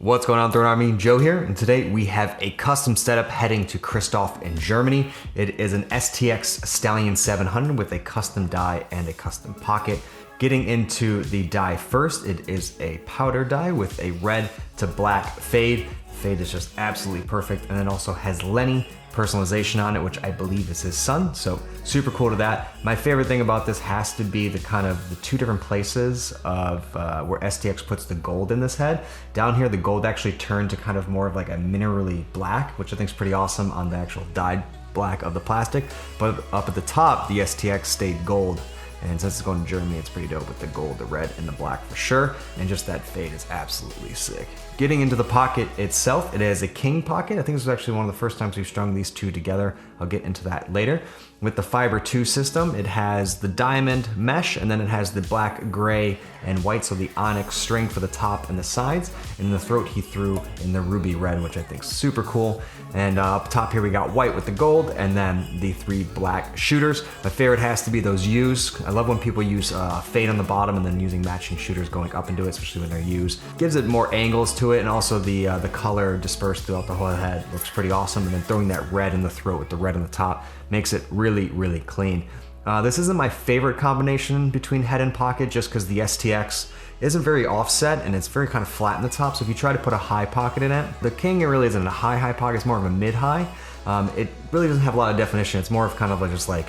What's going on, Throne Army? Joe here, and today we have a custom setup heading to Christoph in Germany. It is an STX Stallion 700 with a custom die and a custom pocket. Getting into the die first, it is a powder die with a red to black fade. Fade is just absolutely perfect, and it also has LENNY personalization on it, which I believe is his son, so super cool to that. My favorite thing about this has to be the two different places of where STX puts the gold in this head. Down here, the gold actually turned to kind of more of like a minerally black, which I think is pretty awesome on the actual dyed black of the plastic. But up at the top, the STX stayed gold. And since it's going to Germany, it's pretty dope with the gold, the red, and the black for sure. And just that fade is absolutely sick. Getting into the pocket itself, it is a king pocket. I think this is actually one of the first times we've strung these two together. I'll get into that later. With the Fiber 2 system, it has the diamond mesh, and then it has the black, gray, and white, so the onyx string for the top and the sides. And in the throat, he threw in the ruby red, which I think is super cool. And up top here, we got white with the gold, and then the 3 black shooters. My favorite has to be those U's. I love when people use fade on the bottom and then using matching shooters going up into it, especially when they're U's. Gives it more angles to it, and also the color dispersed throughout the whole head looks pretty awesome. And then throwing that red in the throat with the red on the top makes it really, really clean. This isn't my favorite combination between head and pocket, just because the STX isn't very offset and it's very kind of flat in the top. So if you try to put a high pocket in it, the king, it really isn't a high pocket, it's more of a mid-high. It really doesn't have a lot of definition. It's more of kind of like just like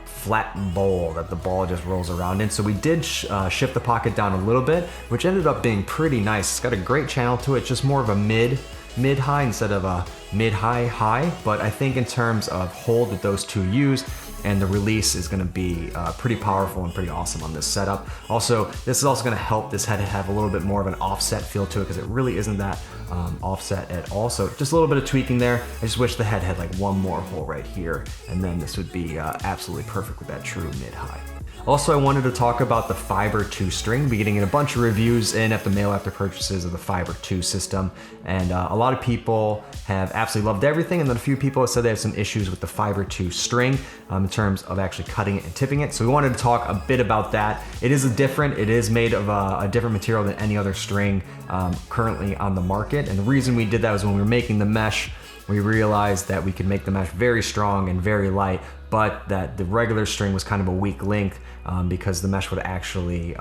flat bowl that the ball just rolls around in. So we did shift the pocket down a little bit, which ended up being pretty nice. It's got a great channel to it, just more of a mid-high instead of a mid-high. But I think in terms of hold that those two use, and the release is going to be pretty powerful and pretty awesome on this setup. Also, this is also going to help this head have a little bit more of an offset feel to it, because it really isn't that offset at all. So just a little bit of tweaking there. I just wish the head had like one more hole right here, and then this would be absolutely perfect with that true mid-high. Also, I wanted to talk about the Fiber 2 string. We'll be getting in a bunch of reviews in at the mail after purchases of the Fiber 2 system. And a lot of people have absolutely loved everything. And then a few people have said they have some issues with the Fiber 2 string in terms of actually cutting it and tipping it. So we wanted to talk a bit about that. It is made of a different material than any other string currently on the market. And the reason we did that was when we were making the mesh, we realized that we could make the mesh very strong and very light, but that the regular string was kind of a weak link because the mesh would actually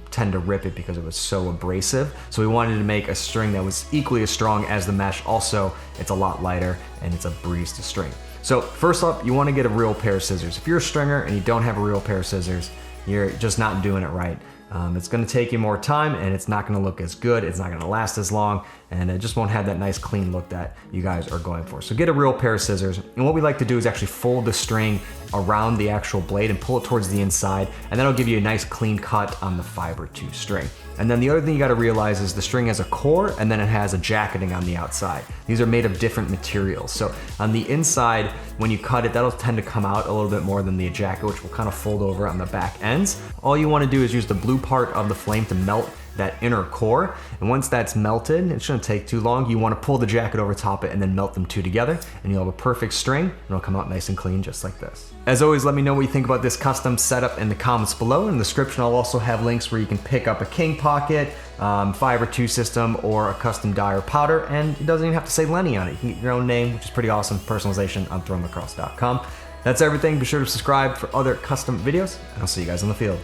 tend to rip it because it was so abrasive. So we wanted to make a string that was equally as strong as the mesh. Also, it's a lot lighter and it's a breeze to string. So first up, you want to get a real pair of scissors. If you're a stringer and you don't have a real pair of scissors, you're just not doing it right. It's going to take you more time, and it's not going to look as good. It's not going to last as long, and it just won't have that nice clean look that you guys are going for. So get a real pair of scissors, and what we like to do is actually fold the string around the actual blade and pull it towards the inside, and that'll give you a nice clean cut on the Fiber 2 string. And then the other thing you got to realize is the string has a core, and then it has a jacketing on the outside. These are made of different materials. So on the inside, when you cut it, that'll tend to come out a little bit more than the jacket, which will kind of fold over on the back ends. All you want to do is use the blue part of the flame to melt that inner core, and once that's melted, it shouldn't take too long. You want to pull the jacket over top it and then melt them two together, and you'll have a perfect string, and it'll come out nice and clean just like this. As always, let me know what you think about this custom setup in the comments below. In the description, I'll also have links where you can pick up a king pocket, Fiber 2 system, or a custom die or powder, and it doesn't even have to say LENNY on it. You can get your own name, which is pretty awesome. Personalization on ThroneLacrosse.com. That's everything. Be sure to subscribe for other custom videos, and I'll see you guys on the field.